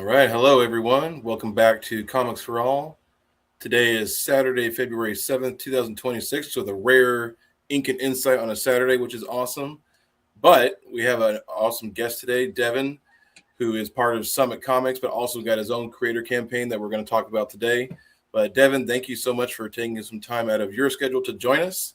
All right. Hello, everyone. Welcome back to Comics for All. Today is Saturday, February 7th, 2026. So, the rare ink and insight on a Saturday, which is awesome. But we have an awesome guest today, Devin, who is part of Summit Comics, but also got his own creator campaign that we're going to talk about today. But, Devin, thank you so much for taking some time out of your schedule to join us.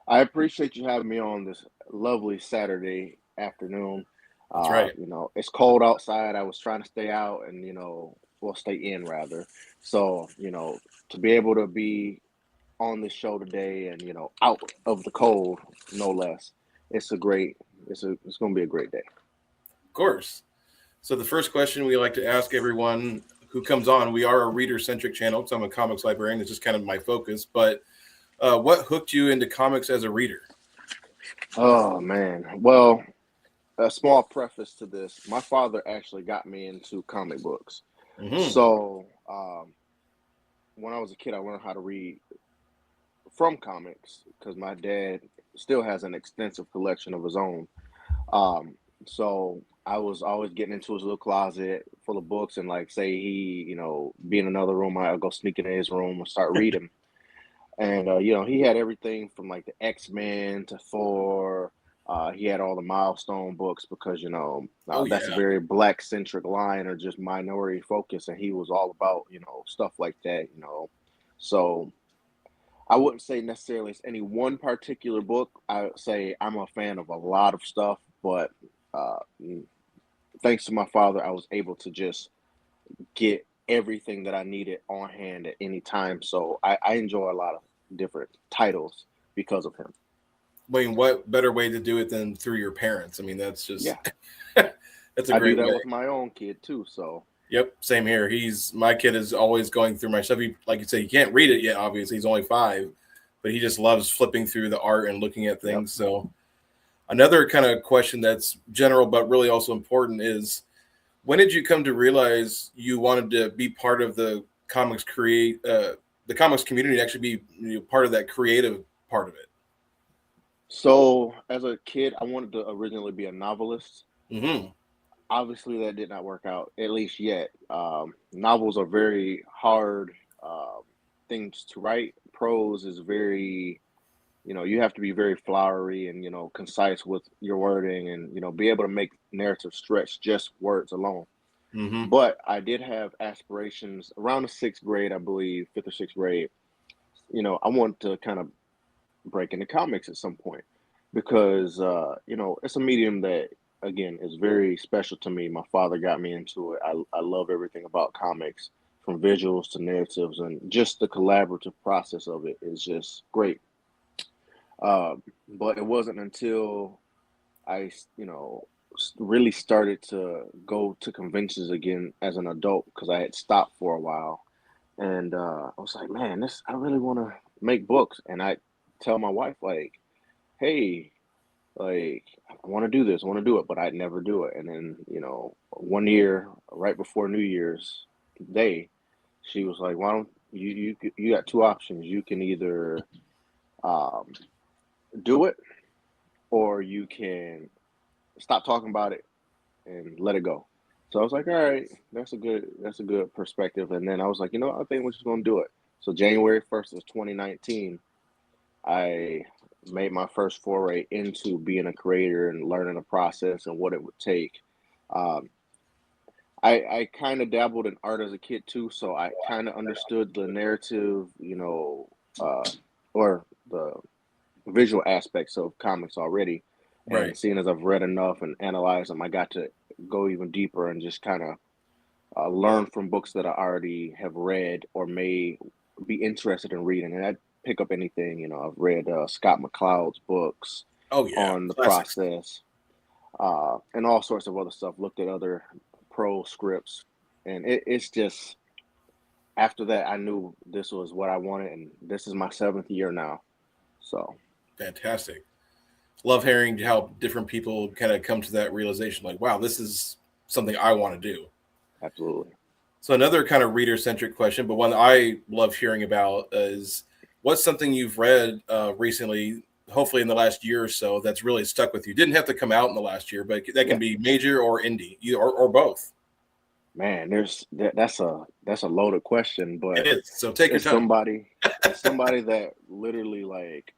I appreciate you having me on this lovely Saturday afternoon. That's right. It's cold outside. I was trying to stay out and, well, stay in rather. So, to be able to be on this show today and, out of the cold, no less, it's going to be a great day. Of course. So, the first question we like to ask everyone who comes on, we are a reader centric channel because I'm a comics librarian. It's just kind of my focus. But what hooked you into comics as a reader? Oh, man. Well, a small preface to this. My father actually got me into comic books. Mm-hmm. So, when I was a kid, I learned how to read from comics because my dad still has an extensive collection of his own. So I was always getting into his little closet full of books and like say he, be in another room, I'll go sneak into his room and start reading. And he had everything from like the X-Men to Thor. He had all the milestone books because Oh, that's a yeah. very black centric line or just minority focus, and he was all about stuff like that. So I wouldn't say necessarily it's any one particular book. I would say I'm a fan of a lot of stuff, but uh, mm, thanks to my father, I was able to just get everything that I needed on hand at any time. So I enjoy a lot of different titles because of him. I mean, what better way to do it than through your parents? I mean, that's just Yeah, that's a I do great that way. with my own kid too. So Yep, same here. He's my kid is always going through my stuff. He, like you say, he can't read it yet. Obviously, he's only 5, but he just loves flipping through the art and looking at yep. things. So, another kind of question that's general but really also important is when did you come to realize you wanted to be part of the comics community, and actually be part of that creative part of it? So as a kid, I wanted to originally be a novelist. Mm-hmm. Obviously, that did not work out, at least yet. Novels are very hard things to write. Prose is very, you have to be very flowery and, concise with your wording and, be able to make narrative stretch just words alone. Mm-hmm. But I did have aspirations around the sixth grade, I believe, fifth or sixth grade. I wanted to kind of break into comics at some point because it's a medium that again is very special to me. My father got me into it. I love everything about comics, from visuals to narratives, and just the collaborative process of it is just great. But it wasn't until I really started to go to conventions again as an adult because I had stopped for a while, and I was like, man, this I really want to make books, and I tell my wife like, hey, like I want to do this, I want to do it, but I'd never do it. And then one year, right before New Year's Day, she was like, why don't you got two options. You can either um, do it, or you can stop talking about it and let it go. So I was like, all right, that's a good perspective. And then I was like, I think we're just gonna do it. So January 1st of 2019, I made my first foray into being a creator and learning the process and what it would take. Um, I kind of dabbled in art as a kid too, so I kind of understood the narrative, uh, or the visual aspects of comics already. And Right. seeing as I've read enough and analyzed them, I got to go even deeper and just kind of learn from books that I already have read or may be interested in reading. And I'd pick up anything. I've read Scott McCloud's books Oh yeah, on the classics. process and all sorts of other stuff. Looked at other pro scripts, and it's just after that I knew this was what I wanted, and this is my seventh year now. So Fantastic. Love hearing how different people kind of come to that realization. Like, wow, this is something I want to do. absolutely. So another kind of reader centric question, but one I love hearing about is what's something you've read recently, hopefully in the last year or so, that's really stuck with you. Didn't have to come out in the last year, but that can Yeah. be major or indie, or both. Man, that's a loaded question, It but is. So take your it's time. somebody it's somebody that literally like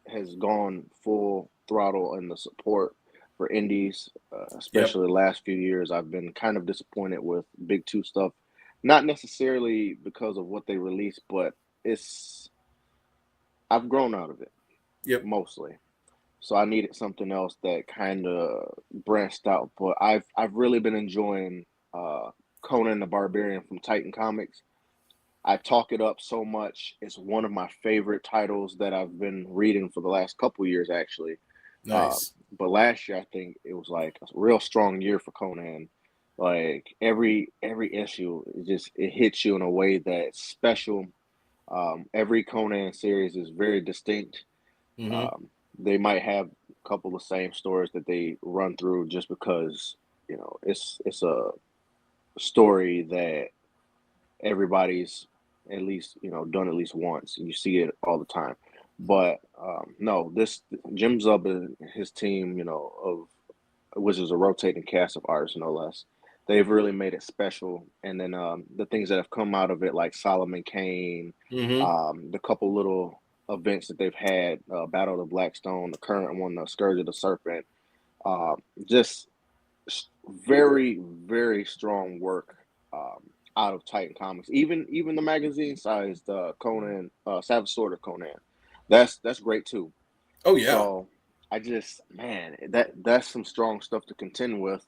has gone full throttle in the support for indies, Yep. especially the last few years. I've been kind of disappointed with Big Two stuff, not necessarily because of what they release, but it's I've grown out of it Yep. mostly. So I needed something else that kind of branched out. But I've really been enjoying uh, Conan the Barbarian from Titan Comics. I talk it up so much. It's one of my favorite titles that I've been reading for the last couple years, actually. Uh, Nice. but last year, I think it was like a real strong year for Conan. Like every issue, it hits you in a way that's special. Every Conan series is very distinct. Mm-hmm. Um, they might have a couple of same stories that they run through just because it's a story that everybody's at least done at least once, and you see it all the time. But no, this Jim Zub and his team, which is a rotating cast of artists, no less. They've really made it special, and then the things that have come out of it, like Solomon Kane, Mm-hmm. the couple little events that they've had, Battle of the Blackstone, the current one, the Scourge of the Serpent, uh, just very, very strong work out of Titan Comics. Even the magazine-sized Conan, Savage Sword of Conan, that's great too. Oh yeah. So I just, man, that's some strong stuff to contend with.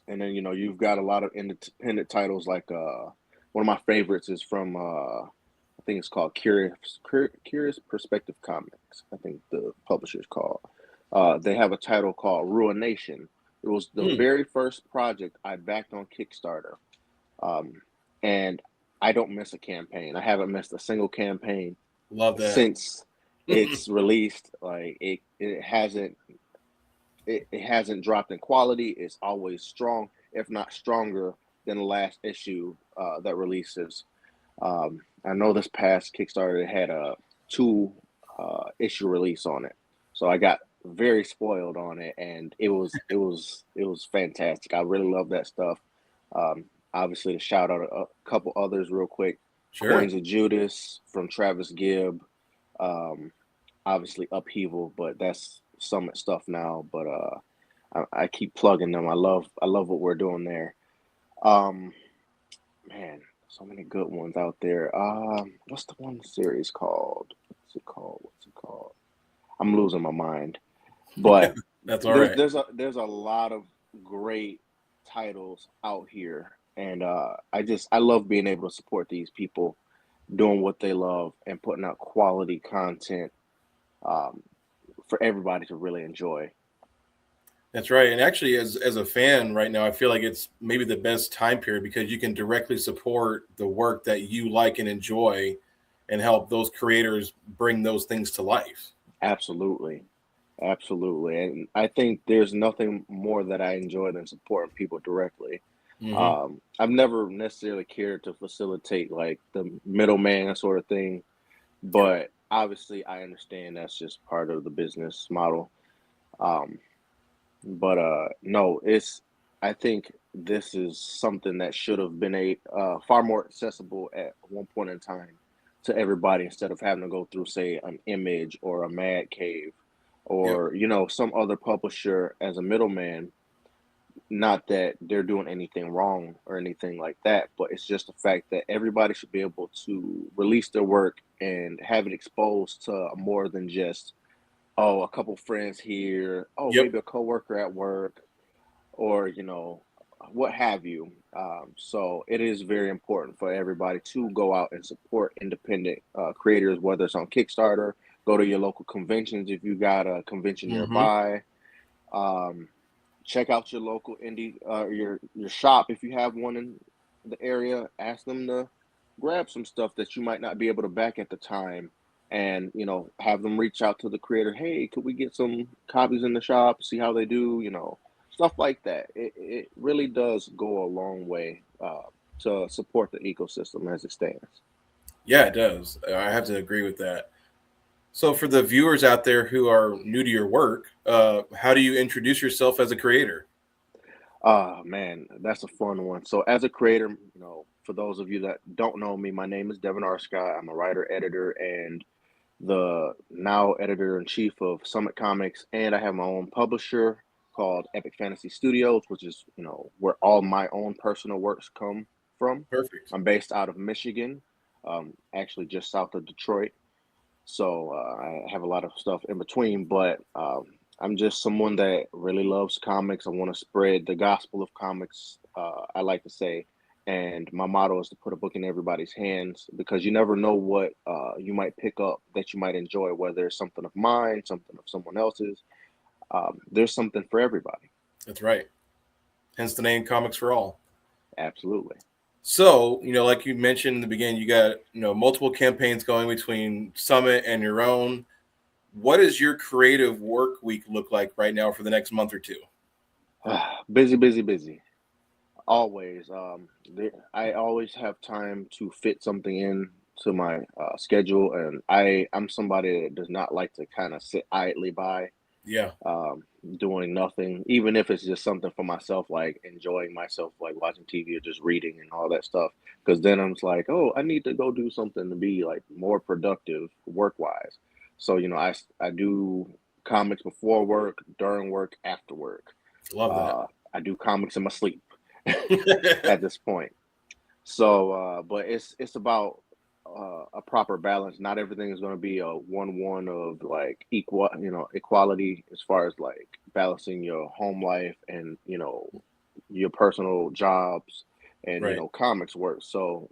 And then you've got a lot of independent titles like one of my favorites is from I think it's called Curious Perspective Comics. I think the publisher's called. They have a title called Ruination. It was the Mm, very first project I backed on Kickstarter, um, and I don't miss a campaign. I haven't missed a single campaign love that. since it's released. Like it hasn't dropped in quality. It's always strong, if not stronger than the last issue that releases. I know this past Kickstarter it had a two issue release on it, so I got very spoiled on it, and it was fantastic. I really love that stuff. Um, Obviously, to shout out a couple others real quick: Sure. Coins of Judas from Travis Gibb. Um, Obviously, Upheaval, but that's Summit stuff now. But I keep plugging them. I love what we're doing there. Um, Man, so many good ones out there. What's the one series called? What's it called? I'm losing my mind. But That's all there's right. there's a lot of great titles out here, and I love being able to support these people doing what they love and putting out quality content um, for everybody to really enjoy. That's right. And actually, as a fan right now, I feel like it's maybe the best time period because you can directly support the work that you like and enjoy, and help those creators bring those things to life. Absolutely. Absolutely. And I think there's nothing more that I enjoy than supporting people directly. Hmm. I've never necessarily cared to facilitate like the middleman sort of thing, Yep. but obviously I understand that's just part of the business model. Um, but no, I think this is something that should have been a far more accessible at one point in time to everybody instead of having to go through, say, an Image or a Mad Cave Yep. or some other publisher as a middleman. Not that they're doing anything wrong or anything like that, but it's just the fact that everybody should be able to release their work and have it exposed to more than just, oh, a couple friends here, oh, Yep. maybe a coworker at work, or what have you. So it is very important for everybody to go out and support independent creators, whether it's on Kickstarter. Go to your local conventions if you got a convention Hmm. nearby. Um, Check out your local indie, your shop if you have one in the area. Ask them to grab some stuff that you might not be able to back at the time, and have them reach out to the creator. Hey, could we get some copies in the shop? See how they do. Stuff like that. It really does go a long way to support the ecosystem as it stands. Yeah, it does. I have to agree with that. So, for the viewers out there who are new to your work, how do you introduce yourself as a creator? Man, that's a fun one. So as a creator, for those of you that don't know me, my name is Devin Arscott. I'm a writer, editor, and the now editor in chief of Summit Comics, and I have my own publisher called Epic Fantasy Studios, which is where all my own personal works come from. Perfect. I'm based out of Michigan, actually just south of Detroit. So I have a lot of stuff in between, but I'm just someone that really loves comics. I want to spread the gospel of comics, I like to say. And my motto is to put a book in everybody's hands because you never know what you might pick up that you might enjoy, whether it's something of mine, something of someone else's. There's something for everybody. That's right. Hence the name Comics for All. Absolutely. So, like you mentioned in the beginning, you got, multiple campaigns going between Summit and your own. What does your creative work week look like right now for the next month or two? Busy, busy, busy. Always. I always have time to fit something in to my schedule, and I'm somebody that does not like to kind of sit idly by, Yeah. um, doing nothing, even if it's just something for myself, like enjoying myself, like watching TV or just reading and all that stuff. Because then I'm just like, oh, I need to go do something to be like more productive work wise. So I do comics before work, during work, after work. Love that. Uh, I do comics in my sleep at this point. So, but it's about a proper balance. Not everything is going to be a 1-1 of like equality as far as like balancing your home life and your personal jobs and Right. comics work. So,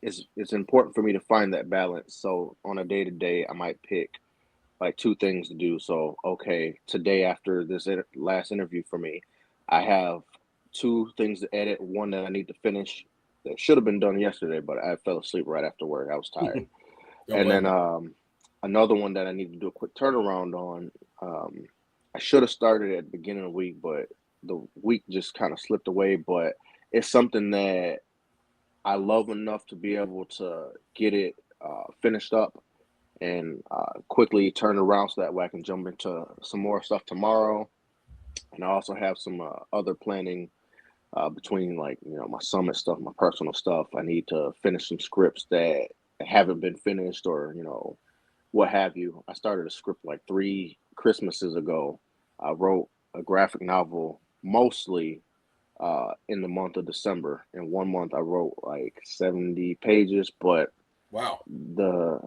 it's important for me to find that balance. So on a day to day, I might pick like two things to do. So, okay, today after this last interview for me, I have two things to edit. One that I need to finish that should have been done yesterday, but I fell asleep right after work. I was tired. Don't And blame then me. another one that I need to do a quick turnaround on. I should have started at the beginning of the week, but the week just kind of slipped away. But it's something that I love enough to be able to get it finished up and quickly turn around so that way I can jump into some more stuff tomorrow. And I also have some other planning between like my summit stuff, my personal stuff. I need to finish some scripts that haven't been finished or what have you. I started a script like 3 Christmases ago. I wrote a graphic novel mostly in the month of December. In 1 month, I wrote like 70 pages, but Wow. the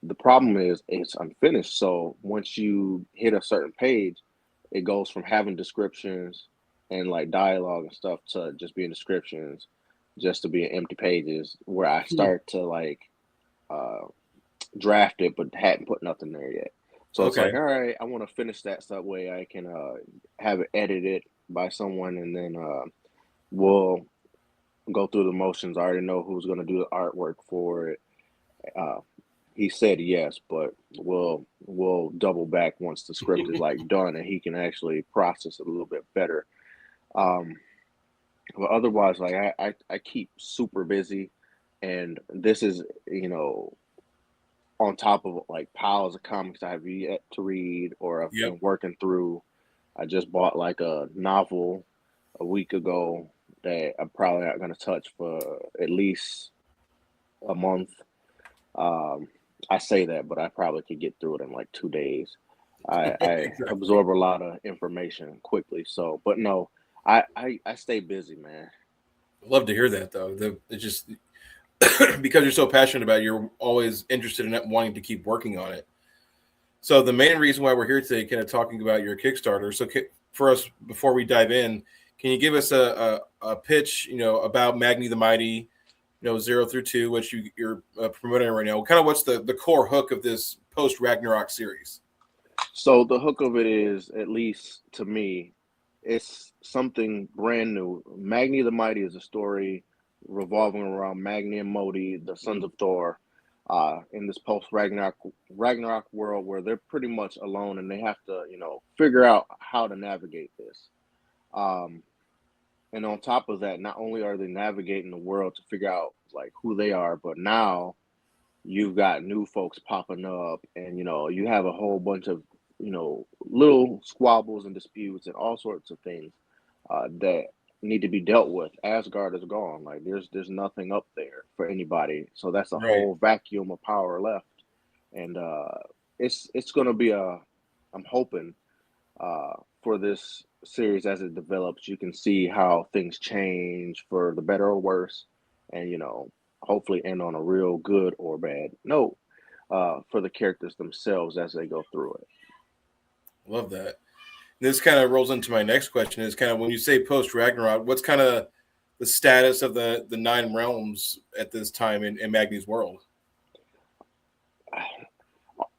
the problem is it's unfinished. So once you hit a certain page, it goes from having descriptions and like dialogue and stuff to just being descriptions, just to being empty pages where I Hmm. start to like uh draft it but hadn't put nothing there yet. So it's like, Okay. all right, I want to finish that so that way I can have it edited by someone and then we'll go through the motions. I already know who's going to do the artwork for it. Uh, he said yes, but we'll double back once the script is like done and he can actually process it a little bit better. Um, but otherwise, like I keep super busy, and this is on top of like piles of comics I have yet to read or I've Yep. been working through. I just bought like a novel a week ago that I'm probably not going to touch for at least a month. Um, I say that, but I probably could get through it in like 2 days. I Exactly. absorb a lot of information quickly. So, but no, I stay busy, man. Love to hear that though. It's just because you're so passionate about it, you're always interested in it, wanting to keep working on it. So the main reason why we're here today, kind of talking about your Kickstarter. So for us, before we dive in, can you give us a pitch, about Magni the Mighty, 0 through 2, which you're promoting right now? Kind of what's the core hook of this post Ragnarok series? So the hook of it is, at least to me, it's something brand new. Magni the Mighty is a story revolving around Magni and Modi, the sons of Thor, in this post Ragnarok world where they're pretty much alone and they have to, figure out how to navigate this. Um, and on top of that, not only are they navigating the world to figure out like who they are, but now you've got new folks popping up and you have a whole bunch of little squabbles and disputes and all sorts of things that need to be dealt with. Asgard is gone. Like there's nothing up there for anybody. So that's a Right. whole vacuum of power left. And it's gonna be a I'm hoping uh for this series as it develops, you can see how things change for the better or worse, and hopefully end on a real good or bad note for the characters themselves as they go through it. Love that. This kind of rolls into my next question is kind of when you say post Ragnarok, what's kind of the status of the nine realms at this time in Magni's world?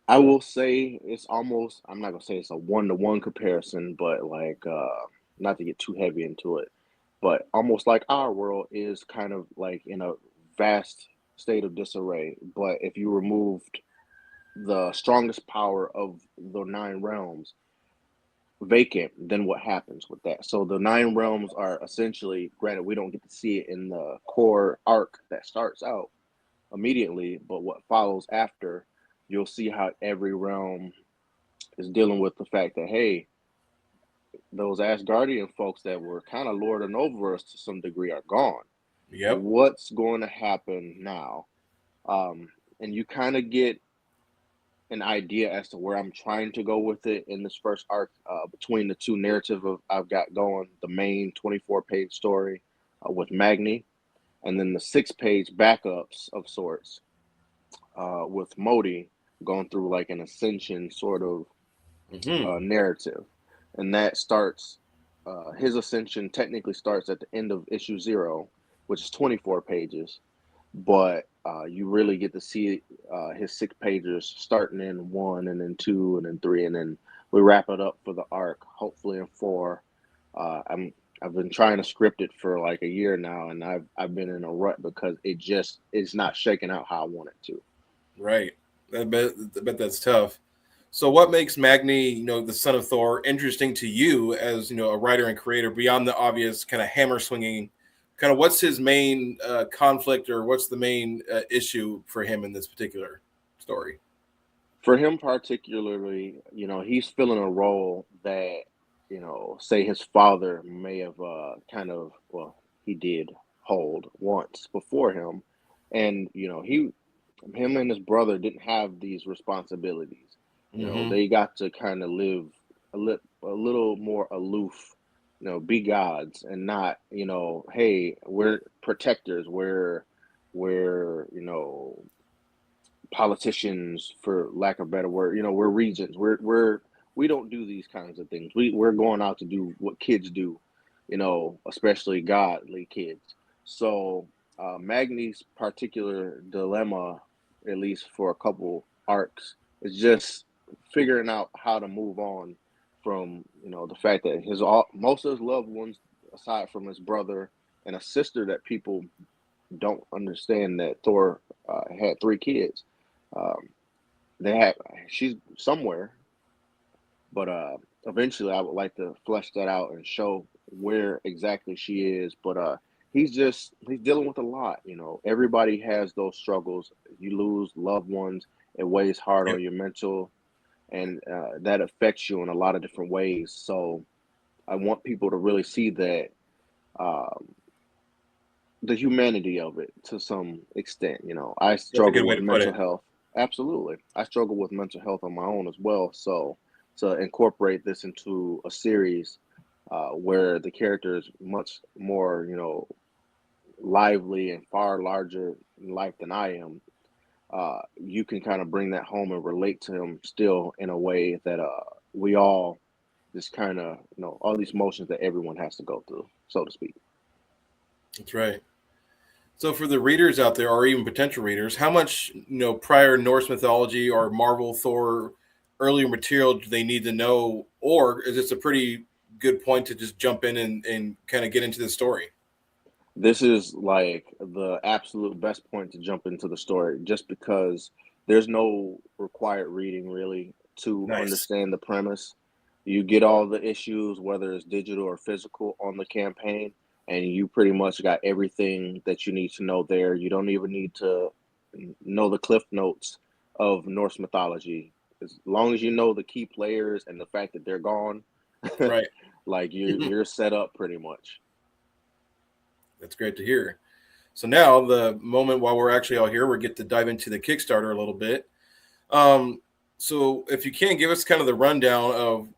I will say it's almost, I'm not gonna say it's a one-to-one comparison, but like not to get too heavy into it, but almost like our world is kind of like in a vast state of disarray. But if you removed the strongest power of the nine realms vacant, then what happens with that? So the nine realms are essentially, granted, we don't get to see it in the core arc that starts out immediately, but what follows after, you'll see how every realm is dealing with the fact that, hey, those Asgardian folks that were kind of lording over us to some degree are gone. Yep. What's going to happen now? And you kind of get an idea as to where I'm trying to go with it in this first arc, between the two narrative I've got going, the main 24-page story with Magni, and then the 6-page backups of sorts with Modi going through like an ascension sort of Hmm. narrative. And that starts, his ascension technically starts at the end of issue 0, which is 24 pages, but you really get to see his 6 pages starting in 1 and then 2 and then 3, and then we wrap it up for the arc, hopefully in 4. I've been trying to script it for like a year now, and I've been in a rut because it's not shaking out how I want it to. Right. I bet that's tough. So, what makes Magni, the son of Thor, interesting to you as a writer and creator beyond the obvious kind of hammer swinging? Kind of, what's his main conflict, or what's the main issue for him in this particular story? For him particularly, he's filling a role that, say his father may have kind of, well, he did hold once before him, and him and his brother didn't have these responsibilities. Hmm. They got to kind of live a little more aloof, be gods and not, hey, we're protectors, we're politicians, for lack of a better word. We're regions. We don't do these kinds of things. We're going out to do what kids do, especially godly kids. So Magni's particular dilemma, at least for a couple arcs, is just figuring out how to move on from the fact that most of his loved ones, aside from his brother and a sister that people don't understand, that Thor had 3 kids. Um, they have She's somewhere, but eventually I would like to flesh that out and show where exactly she is. But he's dealing with a lot. Everybody has those struggles. You lose loved ones, it weighs hard Yep. on your mental, and that affects you in a lot of different ways. So I want people to really see that. Um, the humanity of it to some extent. I That's a struggle good way with to put mental it. health. Absolutely. I struggle with mental health on my own as well. So to incorporate this into a series where the character is much more, lively and far larger in life than I am, you can kind of bring that home and relate to him still in a way that we all just kind of, all these emotions that everyone has to go through, so to speak. That's right. So, for the readers out there, or even potential readers, how much prior Norse mythology or Marvel, Thor, earlier material do they need to know, or is this a pretty good point to just jump in and kind of get into the story? This is like the absolute best point to jump into the story, just because there's no required reading really to Nice. understand the premise. You get all the issues, whether it's digital or physical, on the campaign, and you pretty much got everything that you need to know there. You don't even need to know the cliff notes of Norse mythology. As long as you know the key players and the fact that they're gone, Right. Like you're set up pretty much. That's great to hear. So now the moment while we're actually all here, we get to dive into the Kickstarter a little bit. So if you can give us kind of the rundown of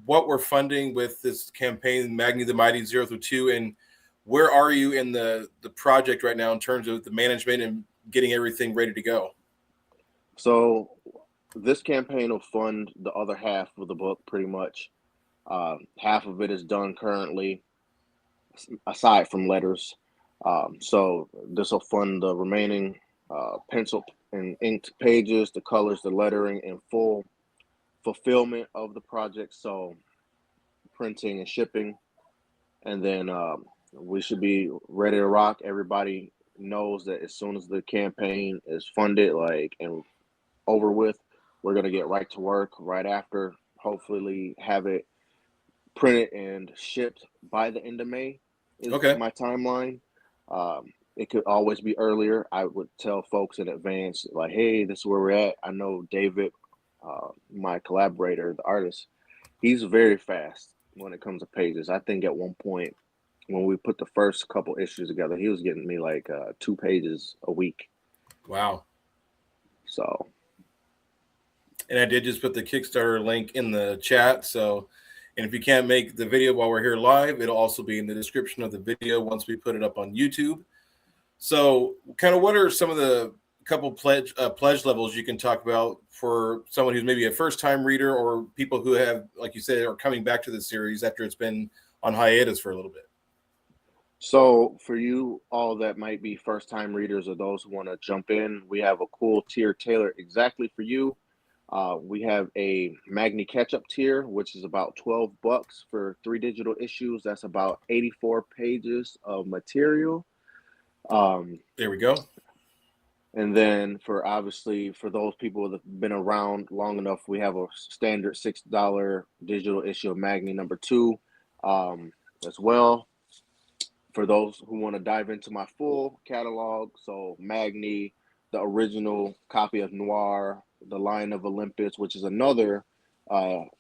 what we're funding with this campaign, Magni the Mighty 0 through 2, and where are you in the project right now in terms of the management and getting everything ready to go? So this campaign will fund the other half of the book pretty much. Half of it is done currently, aside from letters. So this will fund the remaining pencil and inked pages, the colors, the lettering, and full fulfillment of the project. So printing and shipping, and then we should be ready to rock. Everybody knows that as soon as the campaign is funded, like and over with, we're gonna get right to work right after. Hopefully, have it printed and shipped by the end of May is Okay. my timeline. It could always be earlier. I would tell folks in advance, like, hey, this is where we're at. I know David, my collaborator, the artist, he's very fast when it comes to pages. I think at one point when we put the first couple issues together, he was getting me like 2 pages a week. Wow. So. And I did just put the Kickstarter link in the chat. So, and if you can't make the video while we're here live, it'll also be in the description of the video once we put it up on YouTube. So, kind of what are some of the couple pledge levels you can talk about for someone who's maybe a first-time reader or people who have, like you said, are coming back to the series after it's been on hiatus for a little bit? So for you all that might be first-time readers or those who want to jump in, we have a cool tier tailored exactly for you. We have a Magni catch-up tier, which is about $12 for 3 digital issues. That's about 84 pages of material. There we go. And then for obviously for those people that have been around long enough, we have a standard $6 digital issue of Magni number 2 as well. For those who want to dive into my full catalog, so Magni, the original copy of Noir, The Lion of Olympus, which is another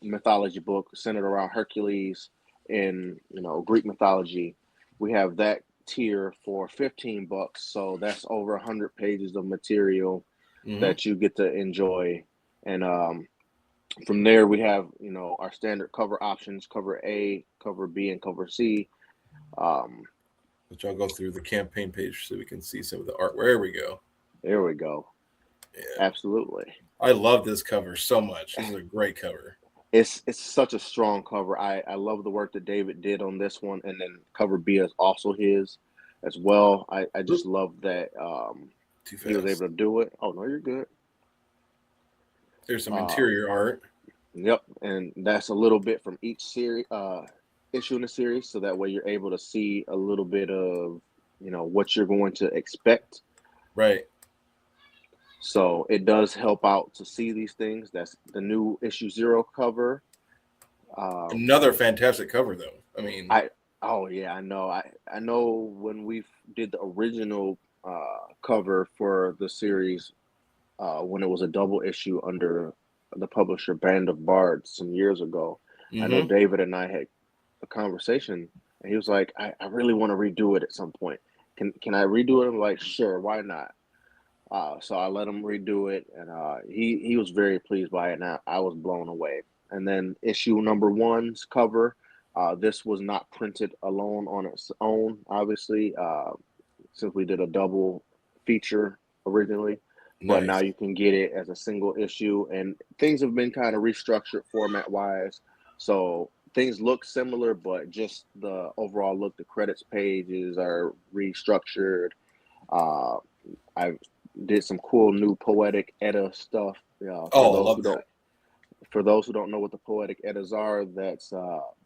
mythology book centered around Hercules in Greek mythology. We have that tier for $15, so that's over 100 pages of material that you get to enjoy. And from there, we have our standard cover options: cover A, cover B, and cover C. Which I'll go through the campaign page so we can see some of the art. There we go. There we go. Yeah. Absolutely. I love this cover so much. This is a great cover. It's such a strong cover. I love the work that David did on this one, and then cover B is also his as well. I just love that he was able to do it. Oh, no, you're good. There's some interior art. Yep, and that's a little bit from each series issue in the series, so that way you're able to see a little bit of what you're going to expect. Right. So it does help out to see these things. That's the new issue 0 cover. Another fantastic cover, though. I mean, I know. I know when we did the original cover for the series, when it was a double issue under the publisher Band of Bards some years ago. I know David and I had a conversation, and he was like, I really want to redo it at some point. Can I redo it? I'm like, sure, why not? So I let him redo it, and he was very pleased by it, and I was blown away. And then issue number 1's cover, this was not printed alone on its own, obviously, since we did a double feature originally. But nice. Now you can get it as a single issue, and things have been kind of restructured format-wise. So things look similar, but just the overall look, the credits pages are restructured. I did some cool new Poetic Edda stuff. For those who don't know what the Poetic Eddas are, that's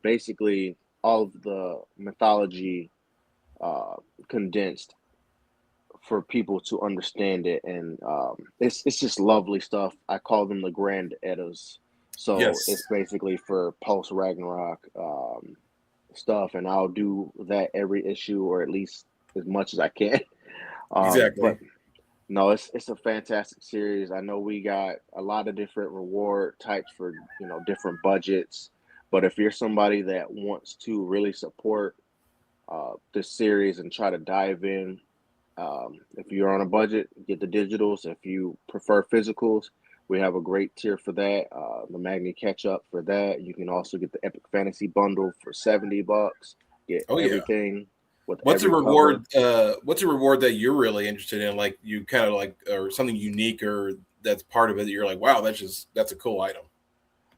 basically all of the mythology condensed for people to understand it, and it's just lovely stuff. I call them the Grand Eddas. So It's basically for post Ragnarok stuff, and I'll do that every issue, or at least as much as I can. Exactly. But no, it's a fantastic series. I know we got a lot of different reward types for different budgets. But if you're somebody that wants to really support this series and try to dive in, if you're on a budget, get the digitals. If you prefer physicals, we have a great tier for that. The Magni catch up for that. You can also get the Epic Fantasy bundle for $70. Get Oh yeah. everything with What's a every cover. reward? What's a reward that you're really interested in? Like you kind of like, or something unique, or that's part of it that you're like, wow, that's a cool item.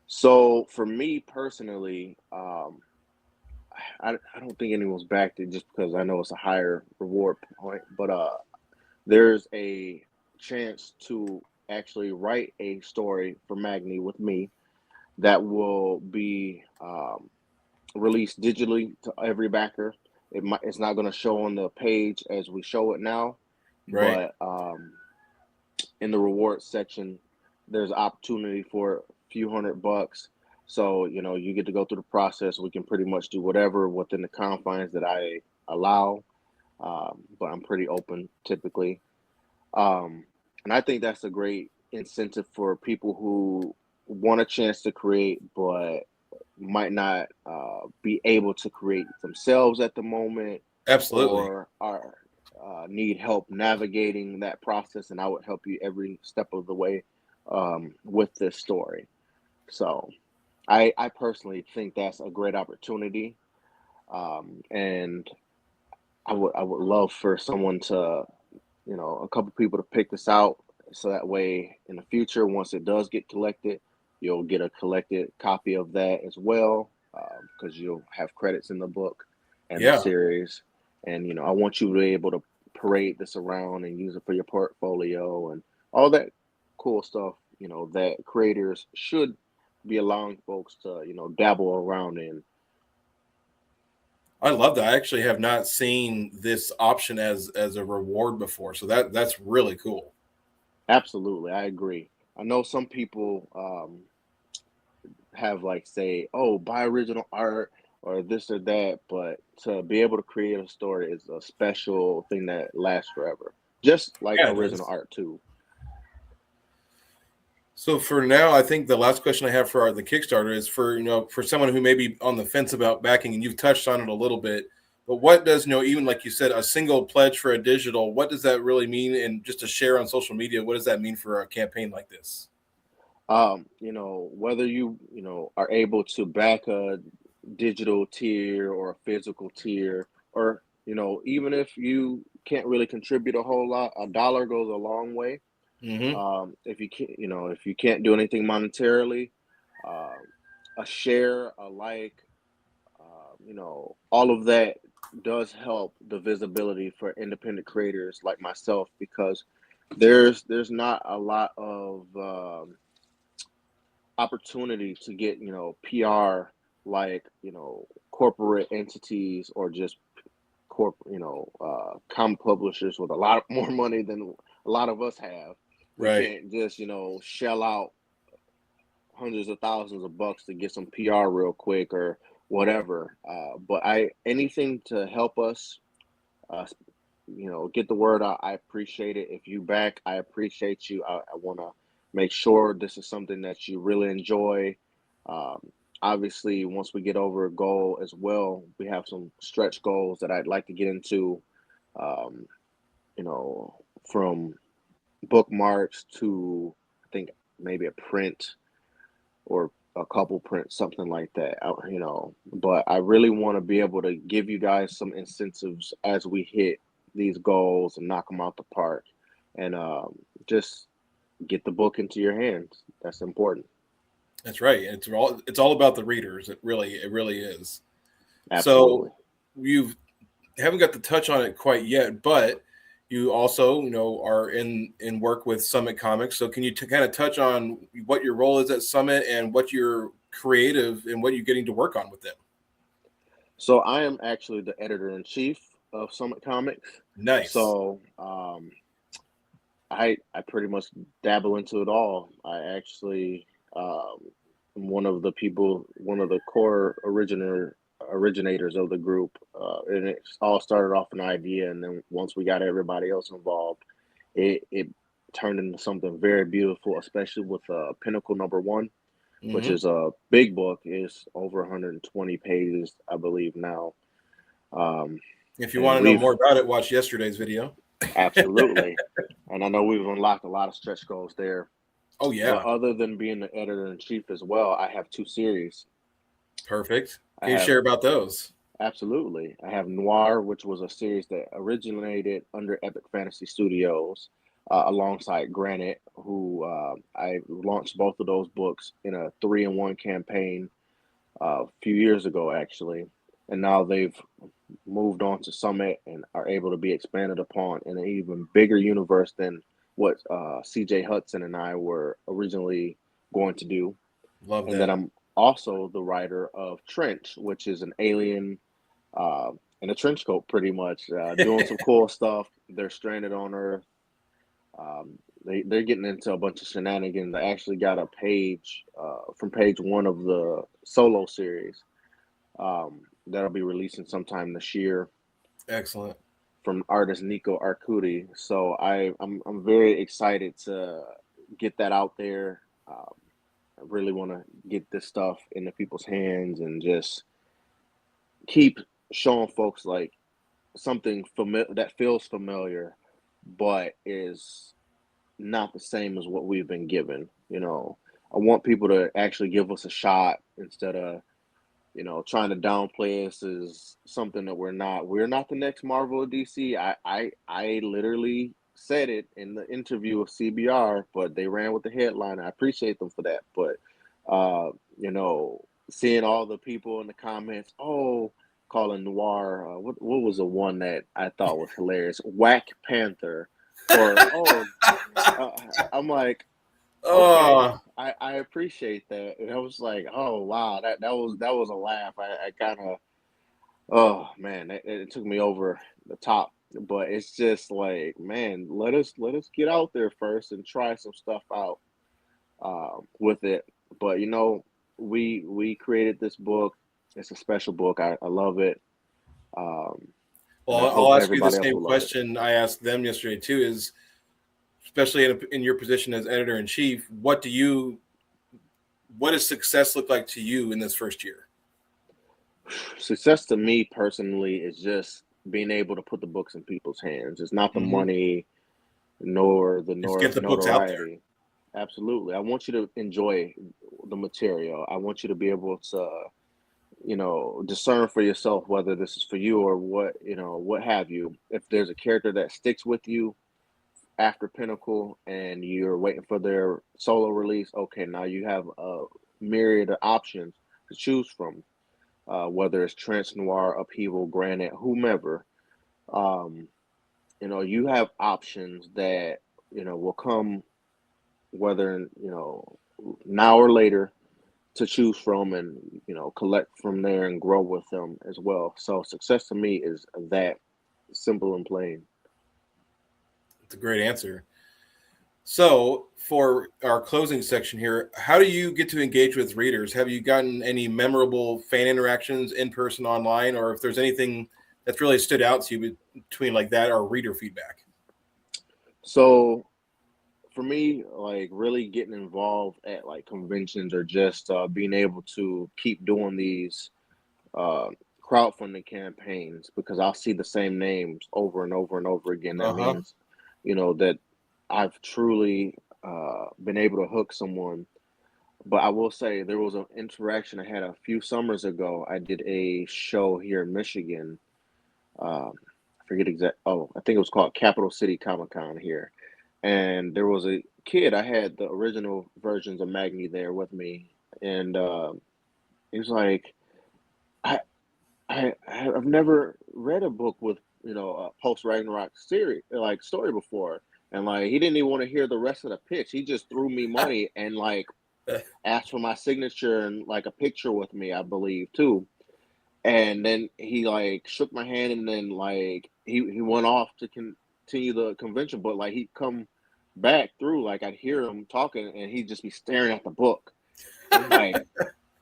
So for me personally, I don't think anyone's backed it just because I know it's a higher reward point. But there's a chance to actually write a story for Magni with me that will be released digitally to every backer. It's not going to show on the page as we show it now, Right. but in the reward section, there's opportunity for a few $100. So, you get to go through the process. We can pretty much do whatever within the confines that I allow, but I'm pretty open typically. And I think that's a great incentive for people who want a chance to create, but might not be able to create themselves at the moment, Absolutely. or are need help navigating that process. And I would help you every step of the way with this story. So I personally think that's a great opportunity, and I would love for someone to, a couple people to pick this out, so that way in the future, once it does get collected, you'll get a collected copy of that as well, because you'll have credits in the book and the Yeah. series. And I want you to be able to parade this around and use it for your portfolio and all that cool stuff. That creators should be allowing folks to dabble around in. I love that. I actually have not seen this option as a reward before, so that's really cool. Absolutely, I agree. I know some people have like say, oh, buy original art or this or that, but to be able to create a story is a special thing that lasts forever. Just like Yeah, it original does. art too. So for now, I think the last question I have for the Kickstarter is for for someone who may be on the fence about backing, and you've touched on it a little bit. But what does even like you said, a single pledge for a digital? What does that really mean? And just to share on social media, what does that mean for a campaign like this? Whether you are able to back a digital tier or a physical tier, or even if you can't really contribute a whole lot, a dollar goes a long way. Hmm. If you can't do anything monetarily, uh, a share, a like, all of that does help the visibility for independent creators like myself, because there's not a lot of opportunity to get PR, like corporate entities, or just comic publishers with a lot more money than a lot of us have. We Right. can't just shell out hundreds of thousands of bucks to get some PR real quick or whatever. But anything to help us, uh, get the word out. I appreciate it. If you back, I appreciate you. I want to make sure this is something that you really enjoy. Um, Obviously, once we get over a goal as well, we have some stretch goals that I'd like to get into. Um, you know, from bookmarks to, I think, maybe a print or a couple prints, something like that. But I really want to be able to give you guys some incentives as we hit these goals and knock them out the park, and just get the book into your hands. That's important. That's right. It's all about the readers. It really is. So Absolutely. you haven't got to touch on it quite yet, but you also are in work with Summit Comics. So can you kind of touch on what your role is at Summit and what you're creative and what you're getting to work on with them? So I am actually the editor in chief of Summit Comics. Nice. So I pretty much dabble into it all. I actually am one of the core originators of the group, and it all started off an idea, and then once we got everybody else involved, it turned into something very beautiful, especially with Pinnacle number one. which Hmm. is a big book. It's over 120 pages, I believe now. Um, If you want and to know we've more about it, watch yesterday's video. absolutely, and I know we've unlocked a lot of stretch goals there. Oh But yeah, other than being the editor in chief as well, I have two series. perfect. I Can you have share about those? absolutely. I have Noir, which was a series that originated under Epic Fantasy Studios, alongside Granite, who I launched both of those books in a 3-in-1 campaign a few years ago, actually. And now they've moved on to Summit and are able to be expanded upon in an even bigger universe than what CJ Hudson and I were originally going to do. Love And then that. I'm also the writer of Trench, which is an alien uh, in a trench coat, pretty much, doing some cool stuff. They're stranded on Earth. They're getting into a bunch of shenanigans. I actually got a page from page one of the solo series that'll be releasing sometime this year Excellent. from artist Nico Arcudi. So I'm very excited to get that out there. I really want to get this stuff into people's hands and just keep showing folks like something that feels familiar, but is not the same as what we've been given. I want people to actually give us a shot instead of trying to downplay us as something that we're not. We're not the next Marvel or DC. I literally said it in the interview with CBR, but they ran with the headline. I appreciate them for that. But uh, seeing all the people in the comments, oh, calling Noir, what was the one that I thought was hilarious? Whack Panther, or uh, I'm like, okay, Oh, I appreciate that, and I was like, oh wow, that was a laugh. I kind of, oh man, it took me over the top, but it's just like, man, let us get out there first and try some stuff out with it. But we created this book. It's a special book. I love it, um, and well, I I'll hope ask you the everybody else same will love it. question I asked them yesterday too. Is especially in your position as editor in chief, what does success look like to you in this first year? Success to me personally is just being able to put the books in people's hands. It's not the Hmm. money nor the Just get the books out there. notoriety. Absolutely. I want you to enjoy the material. I want you to be able to, discern for yourself whether this is for you or what have you. If there's a character that sticks with you after Pinnacle and you're waiting for their solo release, okay, now you have a myriad of options to choose from, whether it's Trance Noir, Upheaval, Granite, whomever. Um, you have options that, will come whether, now or later to choose from and, collect from there and grow with them as well. So success to me is that simple and plain. It's a great answer. So, for our closing section here, how do you get to engage with readers? Have you gotten any memorable fan interactions in person, online, or if there's anything that's really stood out to you between like that or reader feedback? So for me, like really getting involved at like conventions or just being able to keep doing these uh, crowdfunding campaigns because I'll see the same names over and over and over again. That Uh huh. means, that I've truly been able to hook someone. But I will say there was an interaction I had a few summers ago. I did a show here in Michigan. I forget exact. Oh, I think it was called Capital City Comic Con here, and there was a kid. I had the original versions of Magni there with me, and he was like, "I, I've never read a book with a post Ragnarok series like story before." And like he didn't even want to hear the rest of the pitch. He just threw me money and like asked for my signature and like a picture with me, I believe too. And then he like shook my hand and then like he went off to continue the convention, but like he'd come back through, like I'd hear him talking and he'd just be staring at the book. I'm like,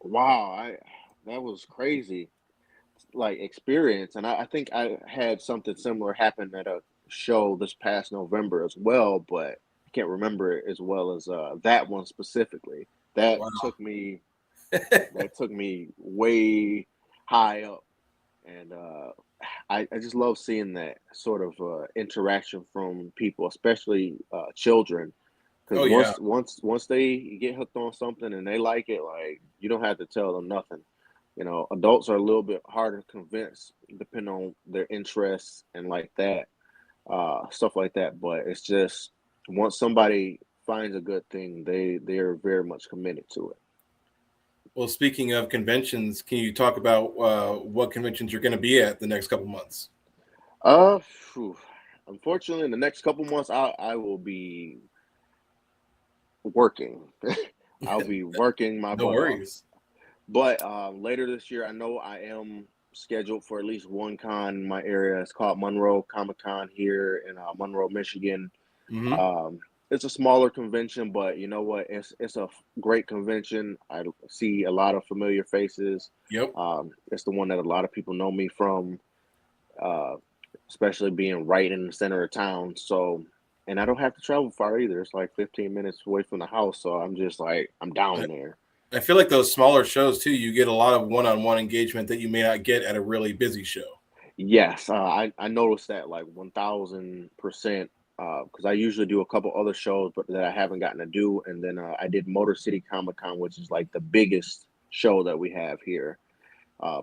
wow, I that was crazy like experience. And I think I had something similar happen at a show this past November as well, but I can't remember it as well as that one specifically. That Wow. took me way high up, and I just love seeing that sort of interaction from people, especially children, because Oh yeah. once they get hooked on something and they like it, like you don't have to tell them nothing. You know, adults are a little bit harder to convince, depending on their interests and like that, stuff like that. But it's just once somebody finds a good thing, they're very much committed to it. Well, speaking of conventions, can you talk about what conventions you're going to be at the next couple months? Uh, phew. Unfortunately, in the next couple months, I will be working. I'll be working my No butt off. worries. But later this year, I know I am scheduled for at least one con in my area. It's called Monroe Comic Con here in Monroe, Michigan. Hmm. Um, it's a smaller convention, but you know what? It's a great convention. I see a lot of familiar faces. Yep. It's the one that a lot of people know me from, uh, especially being right in the center of town. So, and I don't have to travel far either. It's like 15 minutes away from the house. So I'm just like, I'm I, down there. I feel like those smaller shows too, you get a lot of one-on-one engagement that you may not get at a really busy show. Yes, I noticed that like 1000%, because I usually do a couple other shows, but that I haven't gotten to do. And then I did Motor City Comic Con, which is like the biggest show that we have here. Uh,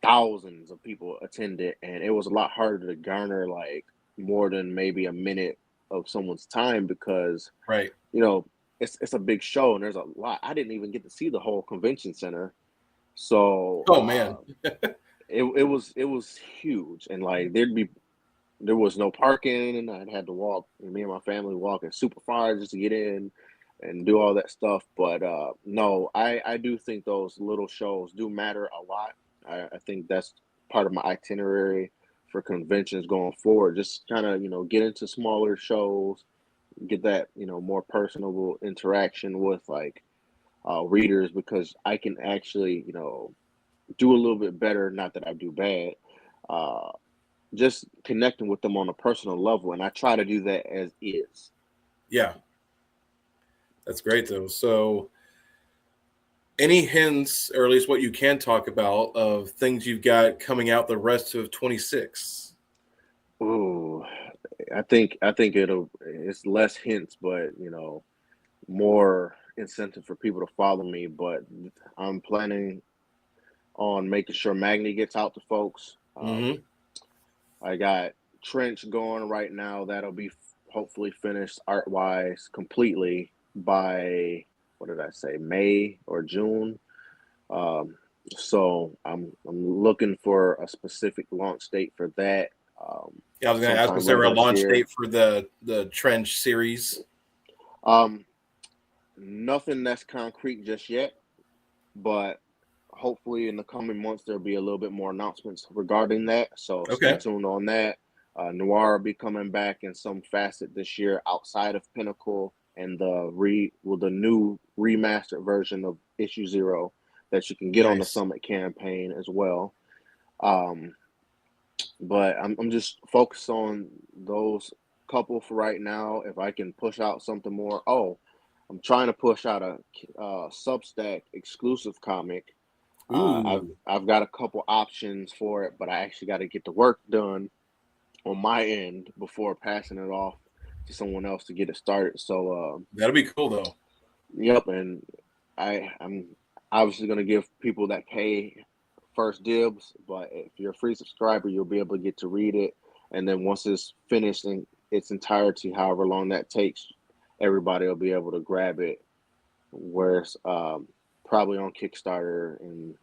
Thousands of people attended, and it was a lot harder to garner like more than maybe a minute of someone's time because Right. you know it's a big show and there's a lot. I didn't even get to see the whole convention center, so Oh man. it was huge, and like there was no parking, and I had to walk. Me and my family walking super far just to get in and do all that stuff. But no, I do think those little shows do matter a lot. I think that's part of my itinerary for conventions going forward. Just kind of get into smaller shows, get that more personable interaction with like readers because I can actually do a little bit better. Not that I do bad. Uh, just connecting with them on a personal level, and I try to do that as is. Yeah, that's great though. So, any hints, or at least what you can talk about, of things you've got coming out the rest of 26? Ooh, I think it's less hints, but more incentive for people to follow me. But I'm planning on making sure Magni gets out to folks. Hmm. I got Trench going right now. That'll be hopefully finished art wise completely by what did I say, May or June. Um, so I'm looking for a specific launch date for that. Yeah, I was going to ask, Sometime was there later a this launch year. date for the Trench series? Um, Nothing that's concrete just yet, but hopefully in the coming months there'll be a little bit more announcements regarding that. So stay Okay. tuned on that. Noir will be coming back in some facet this year outside of Pinnacle and the new remastered version of Issue Zero that you can get on the Nice. Summit campaign as well. Um, but I'm just focused on those couple for right now. If I can push out something more, I'm trying to push out a Substack exclusive comic. Ooh, I've got a couple options for it, but I actually got to get the work done on my end before passing it off to someone else to get it started. So, that'll be cool though. yep, and I'm obviously going to give people that pay first dibs, but if you're a free subscriber, you'll be able to get to read it, and then once it's finished in its entirety, however long that takes, everybody will be able to grab it. Whereas probably on Kickstarter in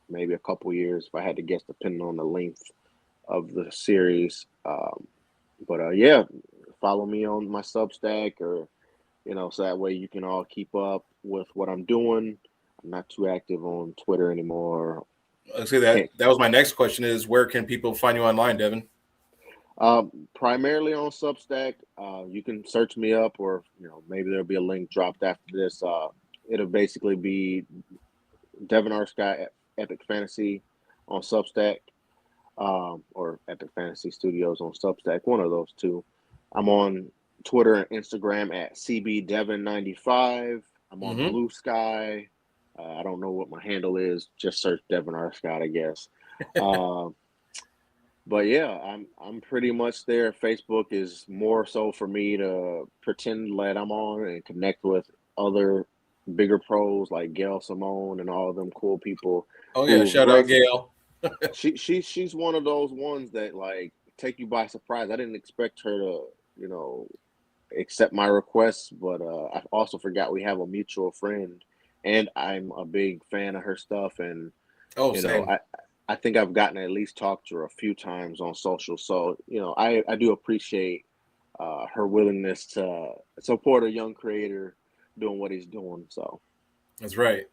maybe a couple years, if I had to guess, depending on the length of the series. But yeah, follow me on my Substack, or so that way you can all keep up with what I'm doing. I'm not too active on Twitter anymore. I'll say Can't. that was my next question: is where can people find you online, Devin? Primarily on Substack. You can search me up, or maybe there'll be a link dropped after this. It'll basically be Devin Arscott Epic Fantasy on Substack, or Epic Fantasy Studios on Substack, one of those two. I'm on Twitter and Instagram at CBDevin95. I'm on Blue Sky. I don't know what my handle is. Just search Devin Arscott, I guess. Uh, but yeah, I'm pretty much there. Facebook is more so for me to pretend that I'm on and connect with other bigger pros like Gail Simone and all of them cool people Oh yeah, who shout out break. Gail. She's one of those ones that like take you by surprise. I didn't expect her to, you know, accept my requests, but I also forgot we have a mutual friend, and I'm a big fan of her stuff. And Oh, you know, same. I think I've gotten to at least talk to her a few times on social. So you know, I do appreciate her willingness to support a young creator doing what he's doing. So That's right.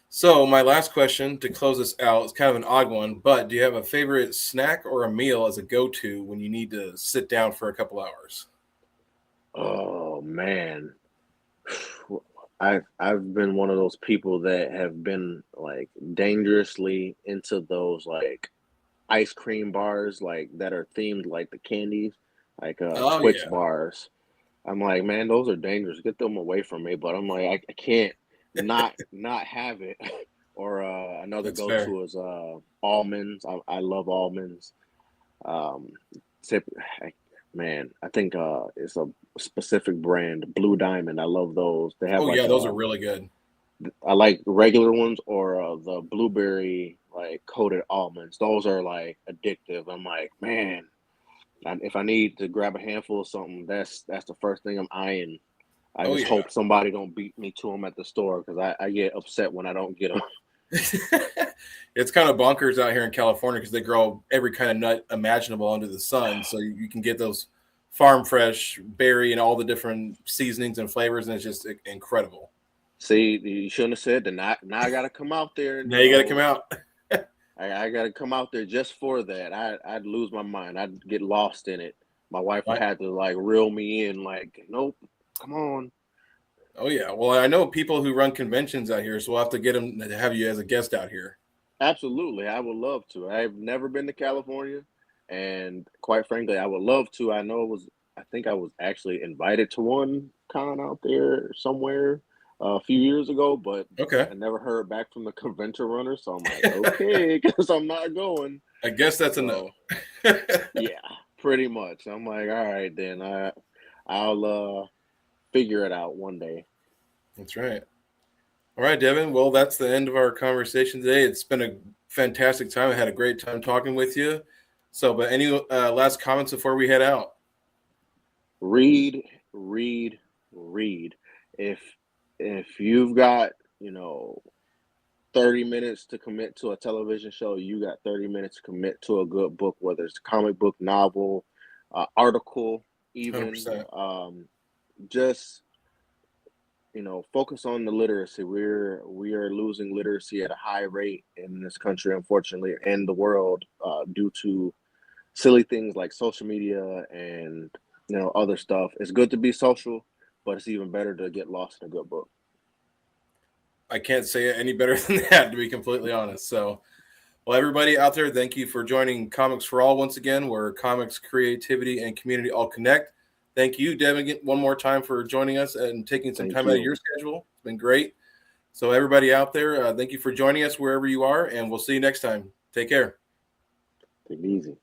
So my last question to close this out is kind of an odd one, but do you have a favorite snack or a meal as a go-to when you need to sit down for a couple hours? oh man. I've been one of those people that have been like dangerously into those like ice cream bars like that are themed like the candies, like Oh Twix yeah, bars. I'm like, man, those are dangerous. Get them away from me. But I'm like, I can't not have it. Or another that's go fair. to is almonds. I love almonds. Um, tip, I, man, I think it's a specific brand, Blue Diamond. I love those. They have Oh yeah, like those are really good. I like regular ones or the blueberry like coated almonds. Those are like addictive. I'm like, man, if I need to grab a handful of something, that's the first thing I'm eyeing. I Oh just yeah. hope somebody don't beat me to them at the store because I get upset when I don't get them. It's kind of bonkers out here in California because they grow every kind of nut imaginable under the sun. So you can get those farm fresh berry and all the different seasonings and flavors, and it's just incredible. See, you shouldn't have said that. Now I got to come out there and Now you got to come out. I got to come out there just for that. I'd lose my mind. I'd get lost in it. My wife would Right. have to like reel me in. Like, nope, come on. Oh yeah. Well, I know people who run conventions out here, so we'll have to get them to have you as a guest out here. Absolutely, I would love to. I've never been to California, and quite frankly, I would love to. I know it was. I think I was actually invited to one con out there somewhere a few years ago, but Okay. I never heard back from the convention runner. So I'm like, okay, because I'm not going. I guess that's a no. So yeah, pretty much. I'm like, all right, then I'll figure it out one day. That's right. All right, Devin. Well, that's the end of our conversation today. It's been a fantastic time. I had a great time talking with you. So, but any last comments before we head out? Read, read, read. If if you've got, you know, 30 minutes to commit to a television show, you got 30 minutes to commit to a good book, whether it's a comic book, novel, article, even 100%. just focus on the literacy. We are losing literacy at a high rate in this country, unfortunately, and the world due to silly things like social media and other stuff. It's good to be social, but it's even better to get lost in a good book. I can't say it any better than that, to be completely honest. So, well, everybody out there, thank you for joining Comics for All once again, where comics, creativity, and community all connect. Thank you, Devin, one more time for joining us and taking some Thank time out of you. your schedule. It's been great. So, everybody out there, thank you for joining us wherever you are, and we'll see you next time. Take care. Take it easy.